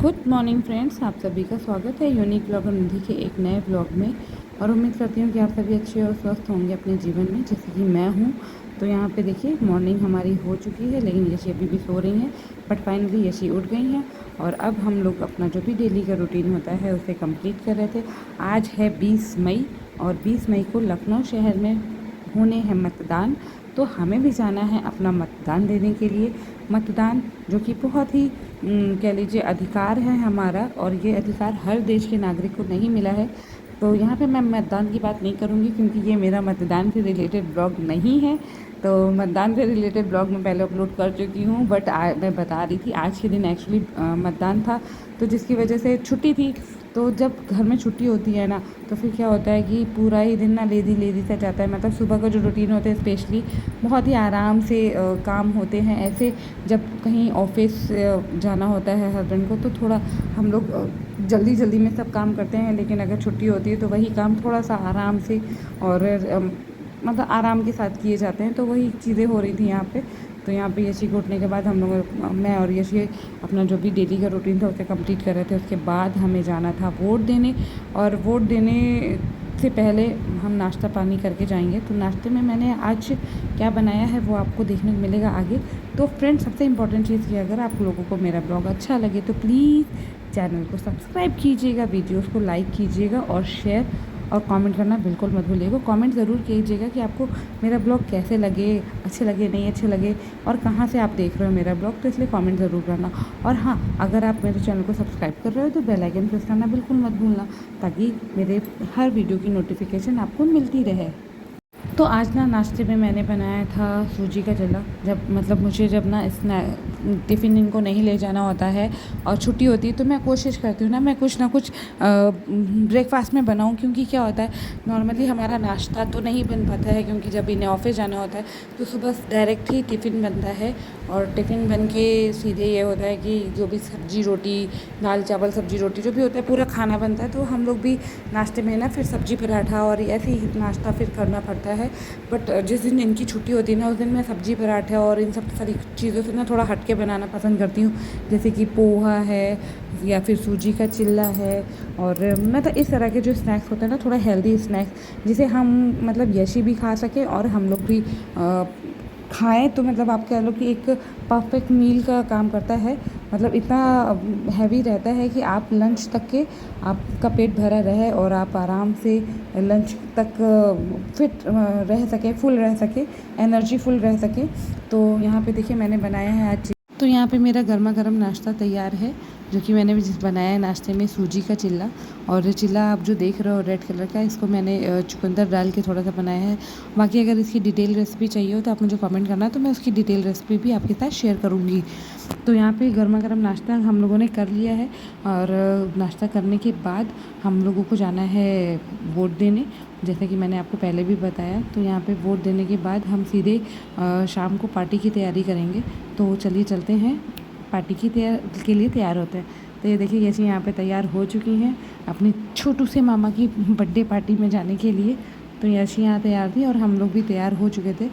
Good morning friends, आप सभी का स्वागत है यूनिक ब्लॉगर निधि के एक नए ब्लॉग में। और उम्मीद करती हूँ कि आप सभी अच्छे और स्वस्थ होंगे अपने जीवन में, जैसे कि मैं हूँ। तो यहाँ पे देखिए मॉर्निंग हमारी हो चुकी है, लेकिन यशी अभी भी सो रही हैं। बट फाइनली यशी उठ गई हैं और अब हम लोग अपना जो भी डेली का रूटीन होता है उसे कंप्लीट कर रहे थे। आज है 20 मई और 20 मई को लखनऊ शहर में होने हैं मतदान। तो हमें भी जाना है अपना मतदान देने के लिए। मतदान जो कि बहुत ही कह लीजिए अधिकार है हमारा, और ये अधिकार हर देश के नागरिक को नहीं मिला है। तो यहाँ पे मैं मतदान की बात नहीं करूँगी क्योंकि ये मेरा मतदान से रिलेटेड ब्लॉग नहीं है। तो मतदान से रिलेटेड ब्लॉग मैं पहले अपलोड कर चुकी हूँ, बट मैं बता रही थी आज के दिन एक्चुअली मतदान था, तो जिसकी वजह से छुट्टी थी। तो जब घर में छुट्टी होती है ना, तो फिर क्या होता है कि पूरा ही दिन ना लेज़ी सा जाता है। मतलब सुबह का जो रूटीन होता है स्पेशली बहुत ही आराम से काम होते हैं। ऐसे जब कहीं ऑफिस जाना होता है हस्बैंड को, तो थोड़ा हम लोग जल्दी जल्दी में सब काम करते हैं, लेकिन अगर छुट्टी होती है तो वही काम थोड़ा सा आराम से और मतलब आराम के साथ किए जाते हैं। तो वही चीज़ें हो रही थी यहाँ पे। तो यहाँ पे यशी को उठने के बाद हम लोग, मैं और यशी अपना जो भी डेली का रूटीन था उसे कंप्लीट कर रहे थे। उसके बाद हमें जाना था वोट देने, और वोट देने से पहले हम नाश्ता पानी करके जाएंगे। तो नाश्ते में मैंने आज क्या बनाया है वो आपको देखने को मिलेगा आगे। तो फ्रेंड्स, सबसे इम्पॉर्टेंट चीज़ कि अगर आप लोगों को मेरा ब्लॉग अच्छा लगे तो प्लीज़ चैनल को सब्सक्राइब कीजिएगा, वीडियोस को लाइक कीजिएगा और शेयर और कमेंट करना बिल्कुल मत भूलिएगा। कमेंट ज़रूर कीजिएगा कि आपको मेरा ब्लॉग कैसे लगे, अच्छे लगे नहीं अच्छे लगे, और कहाँ से आप देख रहे हो मेरा ब्लॉग। तो इसलिए कमेंट ज़रूर करना। और हाँ, अगर आप मेरे चैनल को सब्सक्राइब कर रहे हो तो बेल आइकन प्रेस करना बिल्कुल मत भूलना, ताकि मेरे हर वीडियो की नोटिफिकेशन आपको मिलती रहे। तो आज ना नाश्ते में मैंने बनाया था सूजी का चिल्ला। जब ना टिफ़िन इनको नहीं ले जाना होता है और छुट्टी होती है, तो मैं कोशिश करती हूँ मैं कुछ ना कुछ ब्रेकफास्ट में बनाऊँ। क्योंकि क्या होता है, नॉर्मली हमारा नाश्ता तो नहीं बन पाता है, क्योंकि जब इन्हें ऑफिस जाना होता है तो सुबह डायरेक्ट ही टिफ़िन बनता है। और टिफ़िन बन के सीधे ये होता है कि जो भी सब्ज़ी रोटी, दाल चावल सब्ज़ी रोटी जो भी होता है पूरा खाना बनता है। तो हम लोग भी नाश्ते में ना फिर सब्ज़ी पराठा और ऐसे ही नाश्ता फिर करना पड़ता है। बट जिस दिन इनकी छुट्टी होती है ना, उस दिन मैं सब्ज़ी पराठे और इन सब सारी चीज़ों से ना थोड़ा हट के बनाना पसंद करती हूँ। जैसे कि पोहा है या फिर सूजी का चिल्ला है, और मतलब इस तरह के जो स्नैक्स होते हैं ना, थोड़ा हेल्दी स्नैक्स जिसे हम मतलब यशी भी खा सकें और हम लोग भी खाएँ। तो मतलब आप कह लो कि एक परफेक्ट मील का काम करता है। मतलब इतना हैवी रहता है कि आप लंच तक के आपका पेट भरा रहे और आप आराम से लंच तक फिट रह सके, फुल रह सके, एनर्जी फुल रह सके। तो यहाँ पे देखिए मैंने बनाया है आज। तो यहाँ पे मेरा गर्मा गर्म नाश्ता तैयार है, जो कि मैंने भी बनाया है नाश्ते में सूजी का चिल्ला। और चिल्ला आप जो देख रहे हो रेड कलर का, इसको मैंने चुकंदर डाल के थोड़ा सा बनाया है। बाकी अगर इसकी डिटेल रेसिपी चाहिए हो तो आप मुझे कमेंट करना, तो मैं उसकी डिटेल रेसिपी भी आपके साथ शेयर करूँगी। तो यहाँ पे गर्मा गर्म नाश्ता हम लोगों ने कर लिया है, और नाश्ता करने के बाद हम लोगों को जाना है वोट देने, जैसे कि मैंने आपको पहले भी बताया। तो यहाँ पे वोट देने के बाद हम सीधे शाम को पार्टी की तैयारी करेंगे। तो चलिए चलते हैं, पार्टी के लिए तैयार होते हैं। तो ये देखिए यशी यहाँ पे तैयार हो चुकी हैं अपनी छोटू से मामा की बर्थडे पार्टी में जाने के लिए। तो यशी यहाँ तैयार थी और हम लोग भी तैयार हो चुके थे,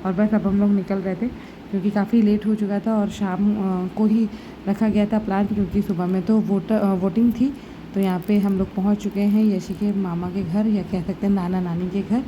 और बस अब हम लोग निकल रहे थे क्योंकि काफ़ी लेट हो चुका था। और शाम को ही रखा गया था प्लान, क्योंकि सुबह में तो वोटिंग थी। तो यहाँ पे हम लोग पहुँच चुके हैं यशी के मामा के घर, या कह सकते हैं नाना नानी के घर।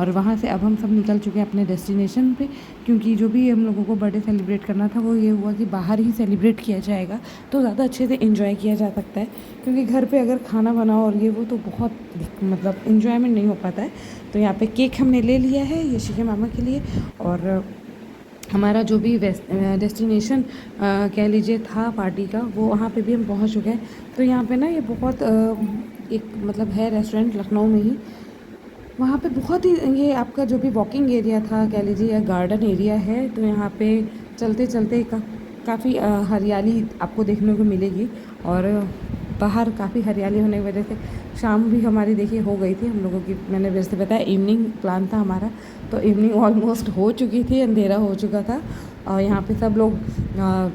और वहाँ से अब हम सब निकल चुके हैं अपने डेस्टिनेशन पे, क्योंकि जो भी हम लोगों को बर्थडे सेलिब्रेट करना था वो ये हुआ कि बाहर ही सेलिब्रेट किया जाएगा, तो ज़्यादा अच्छे से एंजॉय किया जा सकता है। क्योंकि घर पे अगर खाना बनाओ और ये वो, तो बहुत मतलब एंजॉयमेंट नहीं हो पाता है। तो यहाँ पे केक हमने ले लिया है यशी के मामा के लिए, और हमारा जो भी डेस्टिनेशन कह लीजिए था पार्टी का, वो वहाँ पे भी हम पहुँच चुके हैं। तो यहाँ पे ना ये बहुत एक मतलब है रेस्टोरेंट लखनऊ में ही, वहाँ पे बहुत ही ये आपका जो भी वॉकिंग एरिया था कह लीजिए या गार्डन एरिया है। तो यहाँ पे चलते चलते काफ़ी हरियाली आपको देखने को मिलेगी, और बाहर काफ़ी हरियाली होने की वजह से शाम भी हमारी देखिए हो गई थी हम लोगों की। मैंने वैसे बताया इवनिंग प्लान था हमारा, तो इवनिंग ऑलमोस्ट हो चुकी थी, अंधेरा हो चुका था। और यहाँ पे सब लोग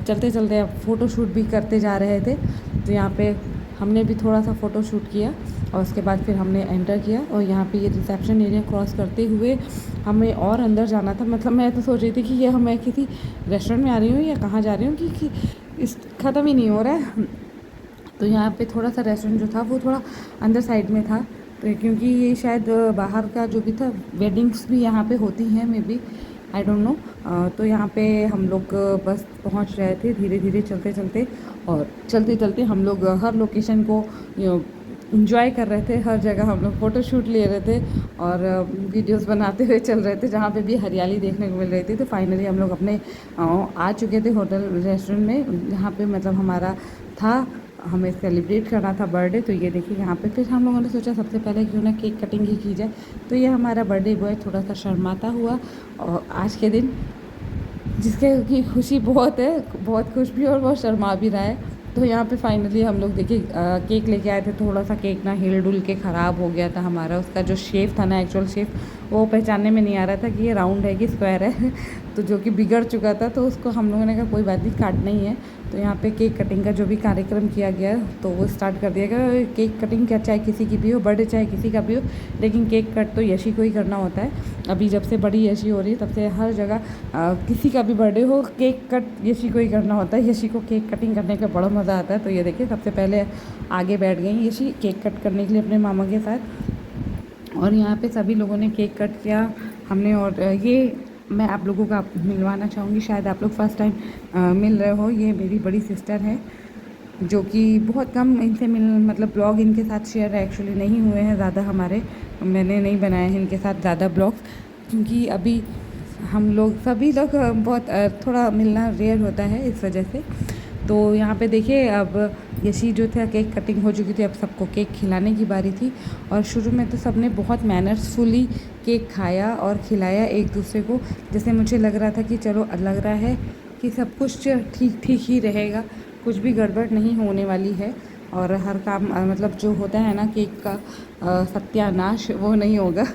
चलते चलते फ़ोटो शूट भी करते जा रहे थे। तो यहाँ पे हमने भी थोड़ा सा फ़ोटो शूट किया, और उसके बाद फिर हमने एंटर किया। और यहाँ पे ये रिसेप्शन एरिया क्रॉस करते हुए हमें और अंदर जाना था। मतलब मैं तो सोच रही थी कि ये मैं किसी रेस्टोरेंट में आ रही हूँ या कहाँ जा रही हूँ, कि इस ख़त्म ही नहीं हो रहा है। तो यहाँ पे थोड़ा सा रेस्टोरेंट जो था वो थोड़ा अंदर साइड में था, तो क्योंकि ये शायद बाहर का जो भी था, वेडिंग्स भी यहाँ पे होती हैं may be, I don't know. तो यहाँ पे हम लोग बस पहुँच रहे थे धीरे धीरे चलते चलते, और चलते चलते हम लोग हर लोकेशन को इंजॉय कर रहे थे। हर जगह हम लोग फ़ोटो शूट ले रहे थे और वीडियोस बनाते हुए चल रहे थे, जहाँ पे भी हरियाली देखने को मिल रही थी। तो फाइनली हम लोग अपने आ चुके थे होटल रेस्टोरेंट में, जहाँ पे मतलब हमारा था, हमें सेलिब्रेट करना था बर्थडे। तो ये देखिए यहाँ पे फिर हम लोगों ने सोचा सबसे पहले क्यों ना केक कटिंग ही की जाए। तो ये हमारा बर्थडे बॉय थोड़ा सा शर्माता हुआ, और आज के दिन जिसके की खुशी बहुत है, बहुत खुश भी और बहुत शर्मा भी रहा है। तो यहाँ पे फाइनली हम लोग देखिए केक लेके आए थे। थोड़ा सा केक ना हिल डुल के ख़राब हो गया था हमारा, उसका जो शेप था ना, एक्चुअल शेप वो पहचानने में नहीं आ रहा था कि ये राउंड है कि स्क्वायर है तो जो कि बिगड़ चुका था। तो उसको हम लोगों ने कहा कोई बात नहीं, काटना ही है। तो यहाँ पे केक कटिंग का जो भी कार्यक्रम किया गया तो वो स्टार्ट कर दिया गया। केक कटिंग क्या चाहे किसी की भी हो, बर्थडे चाहे किसी का भी हो, लेकिन केक कट तो यशी को ही करना होता है। अभी जब से बड़ी यशी हो रही है तब से हर जगह किसी का भी बर्थडे हो, केक कट यशी को ही करना होता है। यशी को केक कटिंग करने का बड़ा मज़ा आता है। तो ये देखिए सबसे पहले आगे बैठ गई यशी केक कट करने के लिए अपने मामा के साथ, और यहाँ पे सभी लोगों ने केक कट किया हमने। और ये मैं आप लोगों को मिलवाना चाहूँगी, शायद आप लोग फर्स्ट टाइम मिल रहे हो। ये मेरी बड़ी सिस्टर है, जो कि बहुत कम इनसे मतलब ब्लॉग इनके साथ शेयर एक्चुअली नहीं हुए हैं ज़्यादा हमारे। मैंने नहीं बनाए हैं इनके साथ ज़्यादा ब्लॉग्स, क्योंकि अभी हम लोग सभी लोग बहुत थोड़ा मिलना रेयर होता है इस वजह से। तो यहाँ पे देखिए अब यशी जो था केक कटिंग हो चुकी थी, अब सबको केक खिलाने की बारी थी। और शुरू में तो सबने बहुत मैनर्सफुली केक खाया और खिलाया एक दूसरे को, जैसे मुझे लग रहा था कि चलो लग रहा है कि सब कुछ ठीक ठीक ही रहेगा, कुछ भी गड़बड़ नहीं होने वाली है, और हर काम मतलब जो होता है ना केक का सत्यानाश वो नहीं होगा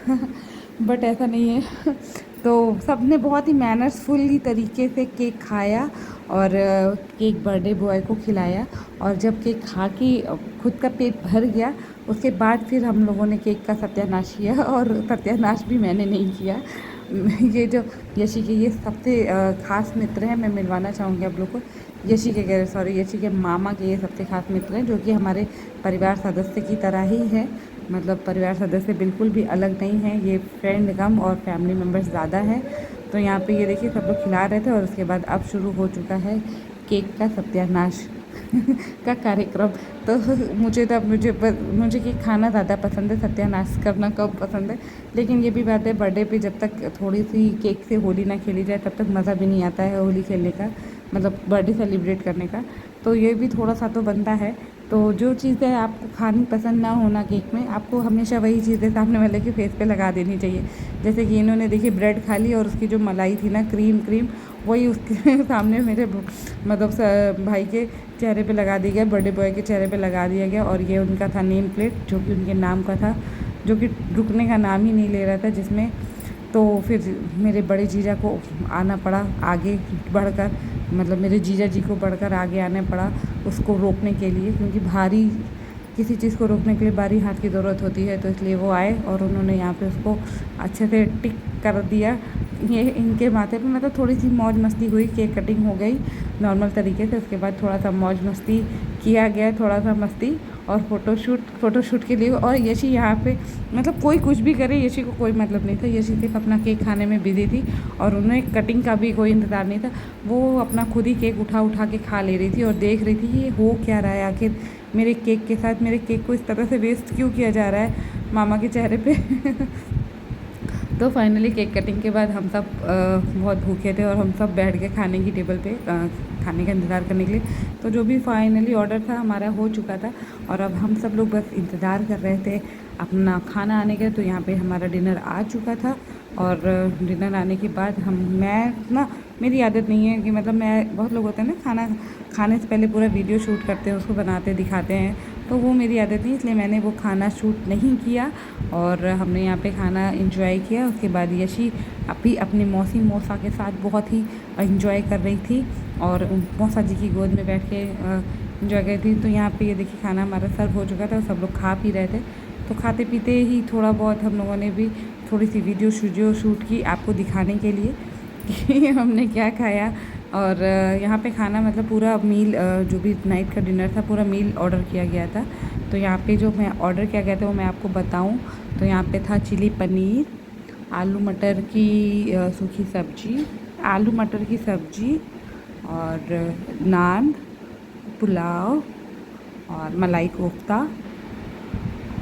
बट ऐसा नहीं है तो सब ने बहुत ही मैनर्सफुली तरीके से केक खाया और केक बर्थडे बॉय को खिलाया। और जब केक खा के खुद का पेट भर गया, उसके बाद फिर हम लोगों ने केक का सत्यानाश किया, और सत्यानाश भी मैंने नहीं किया। ये जो यशी के ये सबसे ख़ास मित्र हैं, मैं मिलवाना चाहूँगी आप लोग को। यशी के मामा के ये सबसे ख़ास मित्र हैं, जो कि हमारे परिवार सदस्य की तरह ही है। मतलब परिवार सदस्य बिल्कुल भी अलग नहीं है, ये फ्रेंड कम और फैमिली मेम्बर्स ज़्यादा है। तो यहाँ पे ये देखिए सब लोग खिला रहे थे, और उसके बाद अब शुरू हो चुका है केक का सत्यानाश का कार्यक्रम। तो मुझे केक खाना ज़्यादा पसंद है, सत्यानाश करना कम पसंद है। लेकिन ये भी बात है, बर्थडे पे जब तक थोड़ी सी केक से होली ना खेली जाए तब तक मज़ा भी नहीं आता है होली खेलने का, मतलब बर्थडे सेलिब्रेट करने का। तो ये भी थोड़ा सा तो बनता है। तो जो चीज़ें आपको खानी पसंद ना होना केक में, आपको हमेशा वही चीज़ें सामने वाले के फेस पे लगा देनी चाहिए। जैसे कि इन्होंने देखिए ब्रेड खा ली, और उसकी जो मलाई थी ना क्रीम वही उसके सामने मेरे मतलब भाई के चेहरे पे लगा दिया गया, बर्थडे बॉय के चेहरे पे लगा दिया गया। और ये उनका था नेम प्लेट, जो कि उनके नाम का था, जो कि रुकने का नाम ही नहीं ले रहा था जिसमें। तो फिर मेरे बड़े जीजा को आना पड़ा आगे बढ़कर, मतलब मेरे जीजा जी को बढ़कर आगे आना पड़ा उसको रोकने के लिए, क्योंकि भारी किसी चीज़ को रोकने के लिए भारी हाथ की ज़रूरत होती है। तो इसलिए वो आए और उन्होंने यहाँ पे उसको अच्छे से टिक कर दिया ये इनके माथे पे। मतलब थोड़ी सी मौज मस्ती हुई, केक कटिंग हो गई नॉर्मल तरीके से। उसके बाद थोड़ा सा मौज मस्ती किया गया, थोड़ा सा मस्ती और फ़ोटोशूट के लिए। और यशी यहाँ पे मतलब कोई कुछ भी करे, यशी को कोई मतलब नहीं था। यशी सिर्फ अपना केक खाने में बिजी थी, और उन्हें कटिंग का भी कोई इंतज़ार नहीं था। वो अपना खुद ही केक उठा के खा ले रही थी, और देख रही थी ये हो क्या रहा है, आखिर मेरे केक के साथ मेरे केक को इस तरह से वेस्ट क्यों किया जा रहा है मामा के चेहरे पे तो फाइनली केक कटिंग के बाद हम सब बहुत भूखे थे, और हम सब बैठ गए खाने की टेबल पे खाने का इंतज़ार करने के लिए। तो जो भी फाइनली ऑर्डर था हमारा हो चुका था, और अब हम सब लोग बस इंतज़ार कर रहे थे अपना खाना आने का। तो यहाँ पे हमारा डिनर आ चुका था, और डिनर आने के बाद मेरी आदत नहीं है कि मतलब मैं, बहुत लोग होते हैं ना खाना खाने से पहले पूरा वीडियो शूट करते हैं, उसको बनाते दिखाते हैं, तो वो मेरी आदत नहीं, इसलिए मैंने वो खाना शूट नहीं किया। और हमने यहाँ पे खाना एंजॉय किया। उसके बाद यशी अभी अपने मौसा के साथ बहुत ही एंजॉय कर रही थी, और मौसा जी की गोद में बैठ के एंजॉय कर रही थी। तो यहाँ पे ये देखिए खाना हमारा सर्व हो चुका था, सब लोग खा पी रहे थे। तो खाते पीते ही थोड़ा बहुत हम लोगों ने भी थोड़ी सी वीडियो शूट की आपको दिखाने के लिए कि हमने क्या खाया। और यहाँ पे खाना मतलब पूरा मील जो भी नाइट का डिनर था पूरा मील ऑर्डर किया गया था। तो यहाँ पे जो मैं ऑर्डर किया गया था वो मैं आपको बताऊँ तो यहाँ पे था चिली पनीर, आलू मटर की सूखी सब्जी, आलू मटर की सब्जी और नान, पुलाव और मलाई कोफ्ता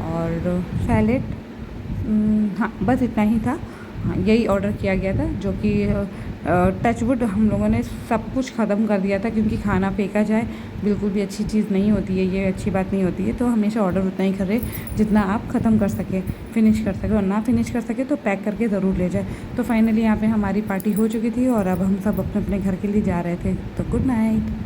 और सैलेड। हाँ बस इतना ही था। हाँ यही ऑर्डर किया गया था जो कि टचवुड हम लोगों ने सब कुछ ख़त्म कर दिया था क्योंकि खाना फेंका जाए बिल्कुल भी अच्छी चीज़ नहीं होती है, ये अच्छी बात नहीं होती है। तो हमेशा ऑर्डर उतना ही करें जितना आप ख़त्म कर सकें, फिनिश कर सकें, और ना फिनिश कर सके तो पैक करके ज़रूर ले जाए। तो फाइनली यहाँ पे हमारी पार्टी हो चुकी थी और अब हम सब अपने अपने घर के लिए जा रहे थे। तो गुड नाइट।